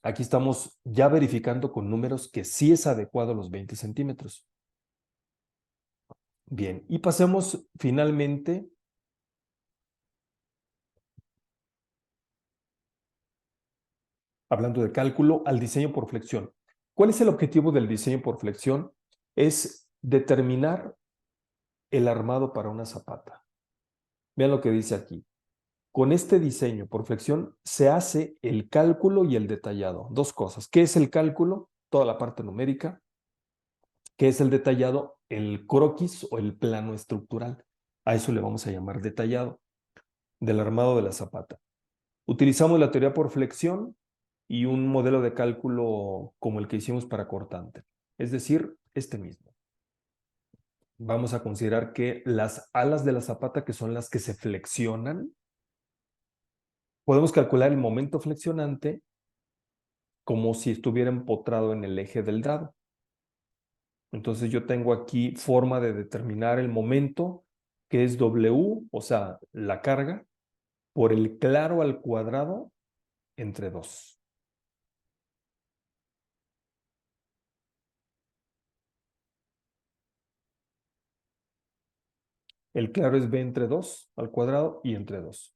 Aquí estamos ya verificando con números que sí es adecuado los 20 centímetros. Bien, y pasemos finalmente hablando de cálculo, al diseño por flexión. ¿Cuál es el objetivo del diseño por flexión? Es determinar el armado para una zapata. Vean lo que dice aquí. Con este diseño por flexión se hace el cálculo y el detallado. Dos cosas. ¿Qué es el cálculo? Toda la parte numérica. ¿Qué es el detallado? El croquis o el plano estructural. A eso le vamos a llamar detallado del armado de la zapata. Utilizamos la teoría por flexión y un modelo de cálculo como el que hicimos para cortante, es decir, este mismo. Vamos a considerar que las alas de la zapata, que son las que se flexionan, podemos calcular el momento flexionante como si estuviera empotrado en el eje del dado. Entonces yo tengo aquí forma de determinar el momento, que es W, o sea, la carga, por el claro al cuadrado entre 2. El claro es B entre 2 al cuadrado y entre 2.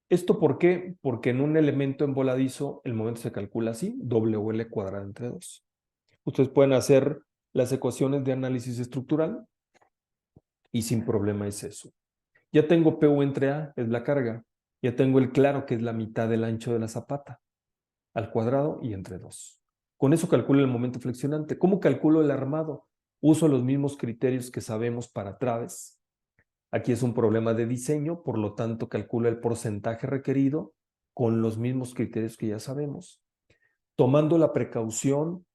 ¿Esto por qué? Porque en un elemento envoladizo el momento se calcula así, WL cuadrado entre 2. Ustedes pueden hacer las ecuaciones de análisis estructural y sin problema es eso. Ya tengo PU entre A, es la carga. Ya tengo el claro, que es la mitad del ancho de la zapata, al cuadrado y entre 2. Con eso calculo el momento flexionante. ¿Cómo calculo el armado? Uso los mismos criterios que sabemos para traves. Aquí es un problema de diseño, por lo tanto calculo el porcentaje requerido con los mismos criterios que ya sabemos. tomando la precaución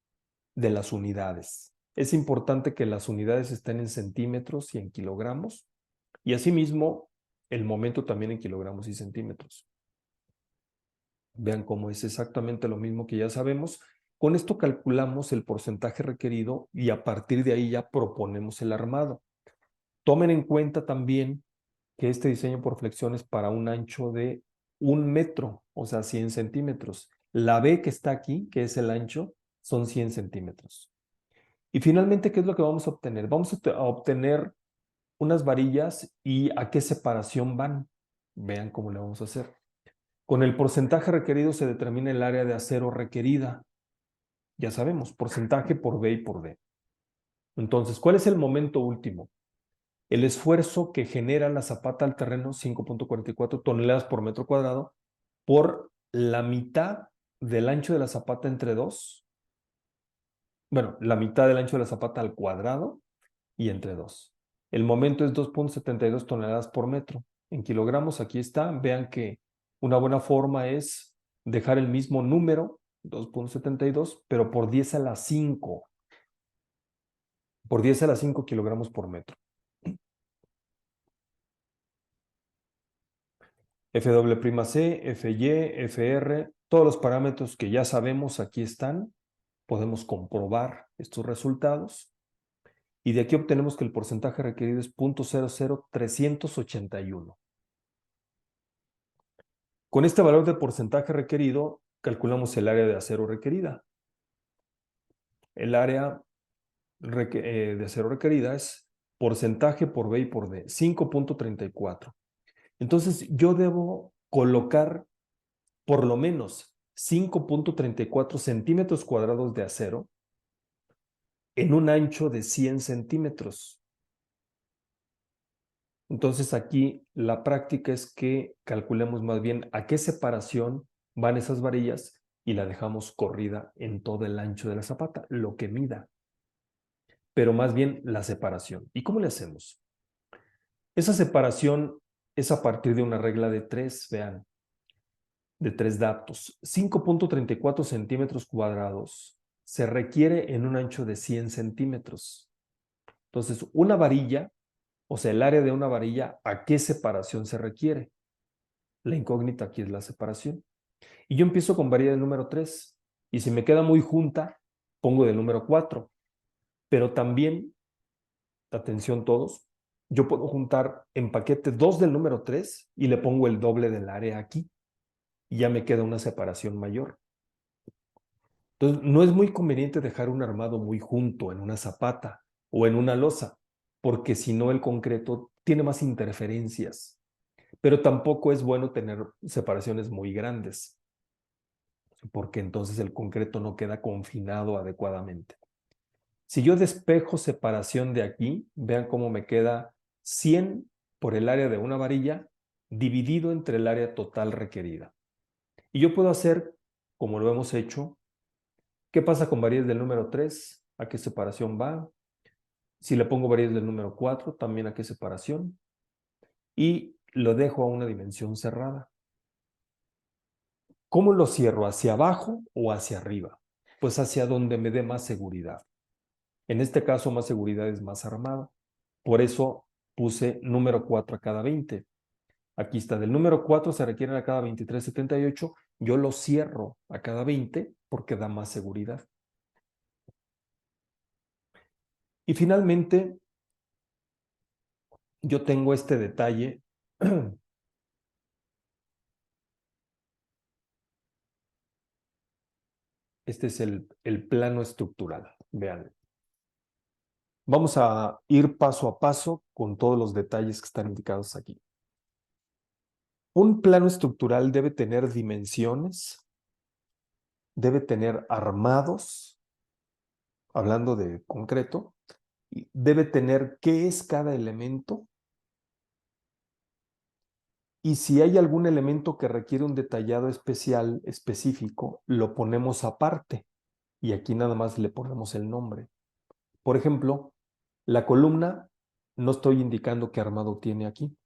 de las unidades. Es importante que las unidades estén en centímetros y en kilogramos, y asimismo el momento también en kilogramos y centímetros. Vean cómo es exactamente lo mismo que ya sabemos. Con esto calculamos el porcentaje requerido y a partir de ahí ya proponemos el armado. Tomen en cuenta también que este diseño por flexión es para un ancho de 1 metro, o sea, 100 centímetros. La B que está aquí, que es el ancho, son 100 centímetros. Y finalmente, ¿qué es lo que vamos a obtener? Vamos a obtener unas varillas y a qué separación van. Vean cómo le vamos a hacer. Con el porcentaje requerido se determina el área de acero requerida. Ya sabemos, porcentaje por B y por D. Entonces, ¿cuál es el momento último? El esfuerzo que genera la zapata al terreno, 5.44 toneladas por metro cuadrado, por la mitad del ancho de la zapata entre dos. Bueno, la mitad del ancho de la zapata al cuadrado y entre dos. El momento es 2.72 toneladas por metro. En kilogramos, aquí está. Vean que una buena forma es dejar el mismo número, 2.72, pero por 10 a la 5. Por 10 a la 5 kilogramos por metro. F'C, Fy, Fr, todos los parámetros que ya sabemos aquí están. Podemos comprobar estos resultados. Y de aquí obtenemos que el porcentaje requerido es 0.00381. Con este valor de porcentaje requerido, calculamos el área de acero requerida. El área de acero requerida es porcentaje por B y por D, 5.34. Entonces, yo debo colocar por lo menos 5.34 centímetros cuadrados de acero en un ancho de 100 centímetros. Entonces, aquí la práctica es que calculemos más bien a qué separación van esas varillas y la dejamos corrida en todo el ancho de la zapata, lo que mida, pero más bien la separación. ¿Y cómo le hacemos? Esa separación es a partir de una regla de 3, vean, de 3 datos. 5.34 centímetros cuadrados se requiere en un ancho de 100 centímetros. Entonces, una varilla, o sea, el área de una varilla, ¿a qué separación se requiere? La incógnita aquí es la separación. Y yo empiezo con varilla del número 3. Y si me queda muy junta, pongo del número 4. Pero también, atención todos, yo puedo juntar en paquete 2 del número 3 y le pongo el doble del área aquí. Y ya me queda una separación mayor. Entonces, no es muy conveniente dejar un armado muy junto en una zapata o en una losa, porque si no el concreto tiene más interferencias. Pero tampoco es bueno tener separaciones muy grandes, porque entonces el concreto no queda confinado adecuadamente. Si yo despejo separación de aquí, vean cómo me queda 100 por el área de una varilla dividido entre el área total requerida. Y yo puedo hacer, como lo hemos hecho, ¿qué pasa con varillas del número 3? ¿A qué separación va? Si le pongo varillas del número 4, también a qué separación. Y lo dejo a una dimensión cerrada. ¿Cómo lo cierro? ¿Hacia abajo o hacia arriba? Pues hacia donde me dé más seguridad. En este caso, más seguridad es más armado. Por eso puse número 4 a cada 20. Aquí está, del número 4 se requieren a cada 23.78. Yo lo cierro a cada 20 porque da más seguridad. Y finalmente, yo tengo este detalle. Este es el plano estructural. Vean. Vamos a ir paso a paso con todos los detalles que están indicados aquí. Un plano estructural debe tener dimensiones, debe tener armados, hablando de concreto, y debe tener qué es cada elemento y si hay algún elemento que requiere un detallado especial, específico, lo ponemos aparte y aquí nada más le ponemos el nombre. Por ejemplo, la columna no estoy indicando qué armado tiene aquí.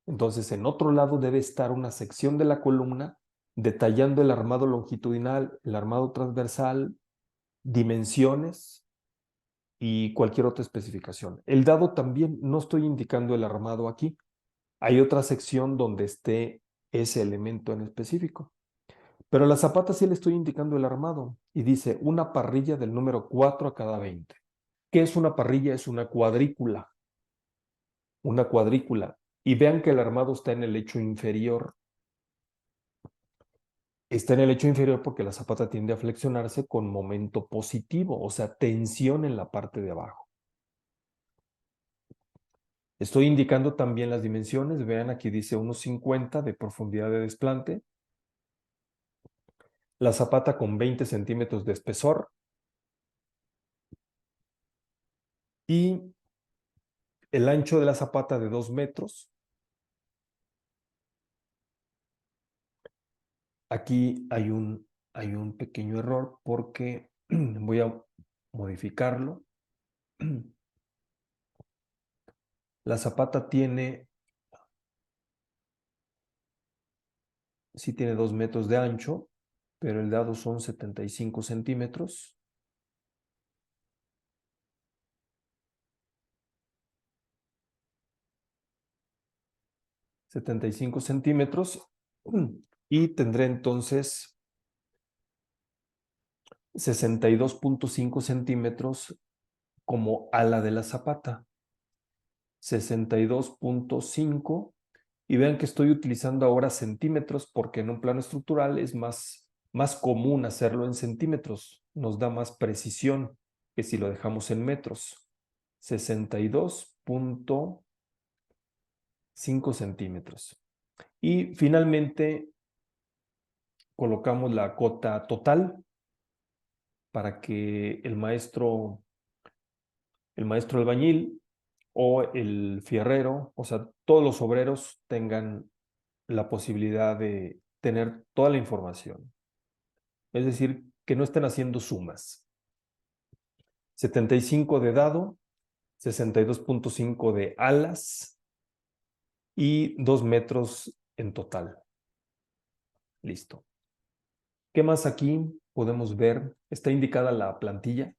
Entonces, en otro lado debe estar una sección de la columna detallando el armado longitudinal, el armado transversal, dimensiones y cualquier otra especificación. El dado también, no estoy indicando el armado aquí. Hay otra sección donde esté ese elemento en específico. Pero a la zapata sí le estoy indicando el armado y dice una parrilla del número 4 a cada 20. ¿Qué es una parrilla? Es una cuadrícula. Una cuadrícula. Y vean que el armado está en el lecho inferior. Está en el lecho inferior porque la zapata tiende a flexionarse con momento positivo, o sea, tensión en la parte de abajo. Estoy indicando también las dimensiones. Vean, aquí dice 1,50 de profundidad de desplante. La zapata con 20 centímetros de espesor. Y el ancho de la zapata de 2 metros. Aquí hay un pequeño error porque voy a modificarlo. La zapata sí tiene 2 metros de ancho, pero el dado son 75 centímetros. 75 centímetros y tendré entonces 62,5 centímetros como ala de la zapata. 62,5 y vean que estoy utilizando ahora centímetros porque en un plano estructural es más común hacerlo en centímetros, nos da más precisión que si lo dejamos en metros. 62,5 centímetros. Y finalmente colocamos la cota total para que el maestro albañil o el fierrero, o sea, todos los obreros tengan la posibilidad de tener toda la información. Es decir, que no estén haciendo sumas. 75 de dado, 62,5 de alas y 2 metros en total. Listo. ¿Qué más aquí podemos ver? Está indicada la plantilla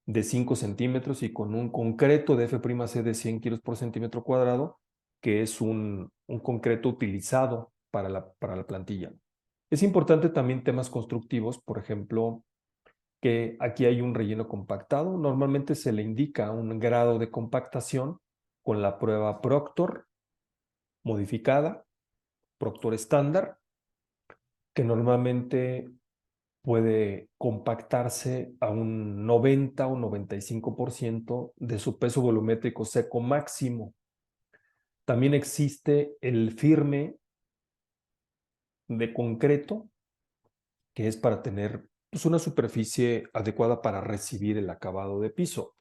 de 5 centímetros y con un concreto de F'C de 100 kilos por centímetro cuadrado, que es un concreto utilizado para la plantilla. Es importante también temas constructivos, por ejemplo, que aquí hay un relleno compactado. Normalmente se le indica un grado de compactación con la prueba Proctor modificada, Proctor estándar, que normalmente puede compactarse a un 90 o 95% de su peso volumétrico seco máximo. También existe el firme de concreto, que es para tener pues, una superficie adecuada para recibir el acabado de piso.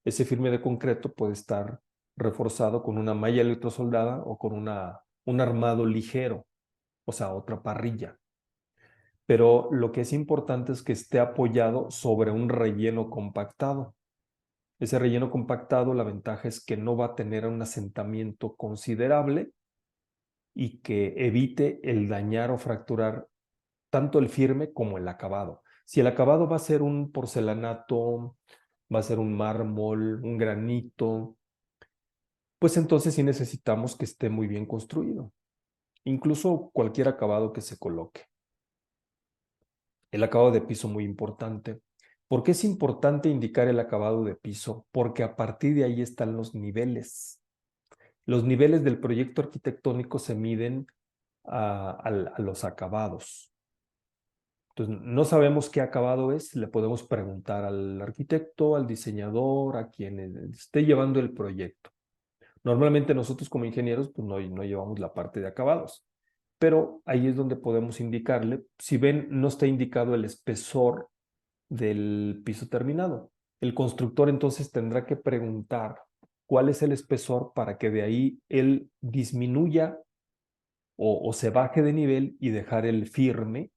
Ese firme de concreto puede estar reforzado con una malla electrosoldada o con un armado ligero, o sea, otra parrilla. Pero lo que es importante es que esté apoyado sobre un relleno compactado. Ese relleno compactado, la ventaja es que no va a tener un asentamiento considerable y que evite el dañar o fracturar tanto el firme como el acabado. Si el acabado va a ser un porcelanato, va a ser un mármol, un granito, pues entonces sí necesitamos que esté muy bien construido. Incluso cualquier acabado que se coloque. El acabado de piso muy importante. ¿Por qué es importante indicar el acabado de piso? Porque a partir de ahí están los niveles. Los niveles del proyecto arquitectónico se miden a los acabados. Entonces, no sabemos qué acabado es, le podemos preguntar al arquitecto, al diseñador, a quien esté llevando el proyecto. Normalmente nosotros como ingenieros pues no llevamos la parte de acabados, pero ahí es donde podemos indicarle, si ven, no está indicado el espesor del piso terminado. El constructor entonces tendrá que preguntar cuál es el espesor para que de ahí él disminuya o se baje de nivel y dejar el firme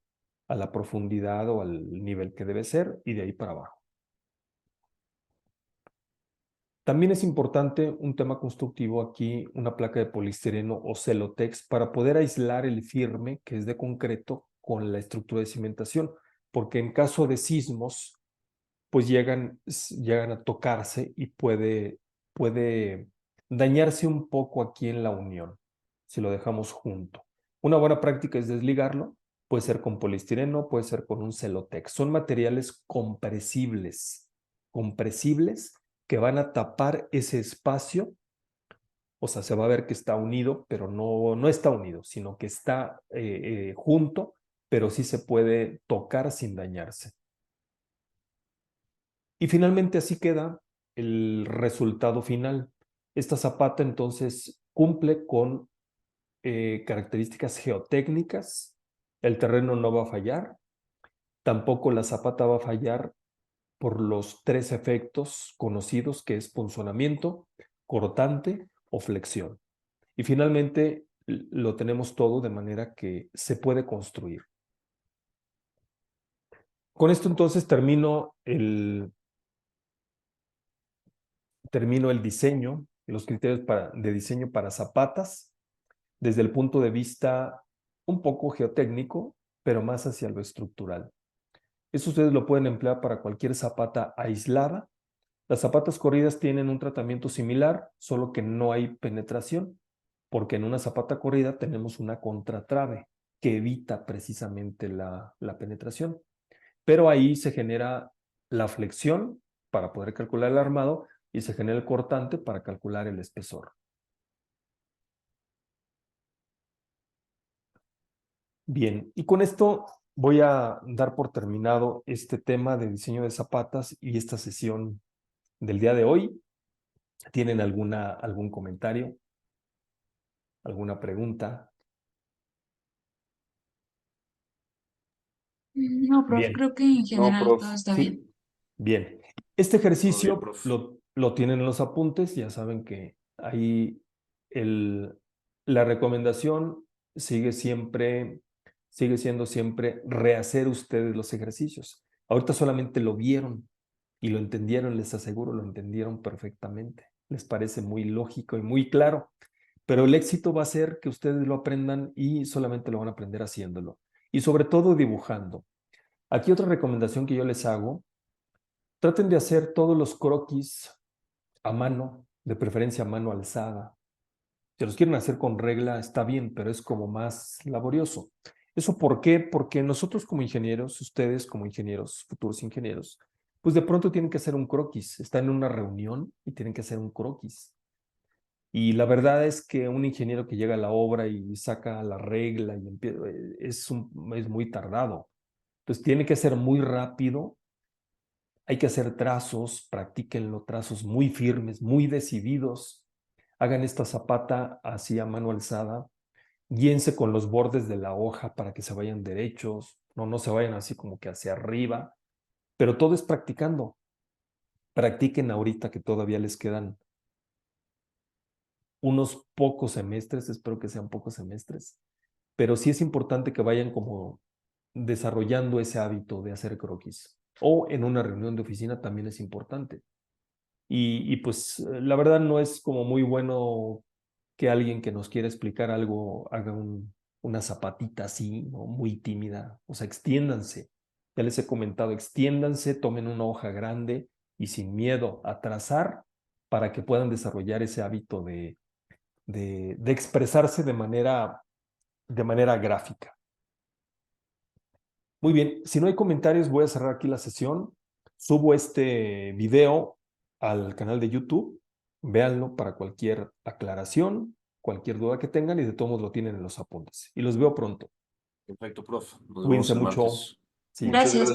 a la profundidad o al nivel que debe ser y de ahí para abajo. También es importante un tema constructivo aquí, una placa de poliestireno o celotex para poder aislar el firme, que es de concreto, con la estructura de cimentación, porque en caso de sismos, pues llegan a tocarse y puede dañarse un poco aquí en la unión, si lo dejamos junto. Una buena práctica es desligarlo, puede ser con poliestireno, puede ser con un celotex. Son materiales compresibles que van a tapar ese espacio, o sea, se va a ver que está unido, pero no está unido, sino que está junto, pero sí se puede tocar sin dañarse. Y finalmente así queda el resultado final. Esta zapata entonces cumple con características geotécnicas, el terreno no va a fallar, tampoco la zapata va a fallar por los 3 efectos conocidos, que es punzonamiento, cortante o flexión. Y finalmente lo tenemos todo de manera que se puede construir. Con esto entonces termino el diseño, los criterios de diseño para zapatas, desde el punto de vista un poco geotécnico, pero más hacia lo estructural. Eso ustedes lo pueden emplear para cualquier zapata aislada. Las zapatas corridas tienen un tratamiento similar, solo que no hay penetración, porque en una zapata corrida tenemos una contratrave que evita precisamente la penetración. Pero ahí se genera la flexión para poder calcular el armado y se genera el cortante para calcular el espesor. Bien, y con esto voy a dar por terminado este tema de diseño de zapatas y esta sesión del día de hoy. ¿Tienen algún comentario? ¿Alguna pregunta? No, prof, Bien, creo que en No, general todo prof. está bien. ¿sí? Bien. Este Todo bien, ejercicio prof. lo tienen en los apuntes, ya saben que ahí la recomendación sigue siendo siempre rehacer ustedes los ejercicios. Ahorita solamente lo vieron y lo entendieron, les aseguro, lo entendieron perfectamente. Les parece muy lógico y muy claro, pero el éxito va a ser que ustedes lo aprendan y solamente lo van a aprender haciéndolo. Y sobre todo dibujando. Aquí otra recomendación que yo les hago: traten de hacer todos los croquis a mano, de preferencia a mano alzada. Si los quieren hacer con regla, está bien, pero es como más laborioso. ¿Eso por qué? Porque nosotros como ingenieros, ustedes como ingenieros, futuros ingenieros, pues de pronto tienen que hacer un croquis. Están en una reunión y tienen que hacer un croquis. Y la verdad es que un ingeniero que llega a la obra y saca la regla y es muy tardado. Entonces tiene que ser muy rápido. Hay que hacer trazos, practíquenlo, trazos muy firmes, muy decididos. Hagan esta zapata así a mano alzada. Guíense con los bordes de la hoja para que se vayan derechos, no se vayan así como que hacia arriba, pero todo es practicando. Practiquen ahorita que todavía les quedan unos pocos semestres, espero que sean pocos semestres, pero sí es importante que vayan como desarrollando ese hábito de hacer croquis. O en una reunión de oficina también es importante. Y pues la verdad no es como muy bueno que alguien que nos quiera explicar algo haga una zapatita así, ¿no? Muy tímida. O sea, extiéndanse. Ya les he comentado, extiéndanse, tomen una hoja grande y sin miedo a trazar para que puedan desarrollar ese hábito de expresarse de manera gráfica. Muy bien, si no hay comentarios, voy a cerrar aquí la sesión. Subo este video al canal de YouTube. Véanlo para cualquier aclaración, cualquier duda que tengan y de todos modos lo tienen en los apuntes. Y los veo pronto. Perfecto, prof. Nos vemos Cuídense el mucho. martes. Sí. Muchas Gracias. gracias.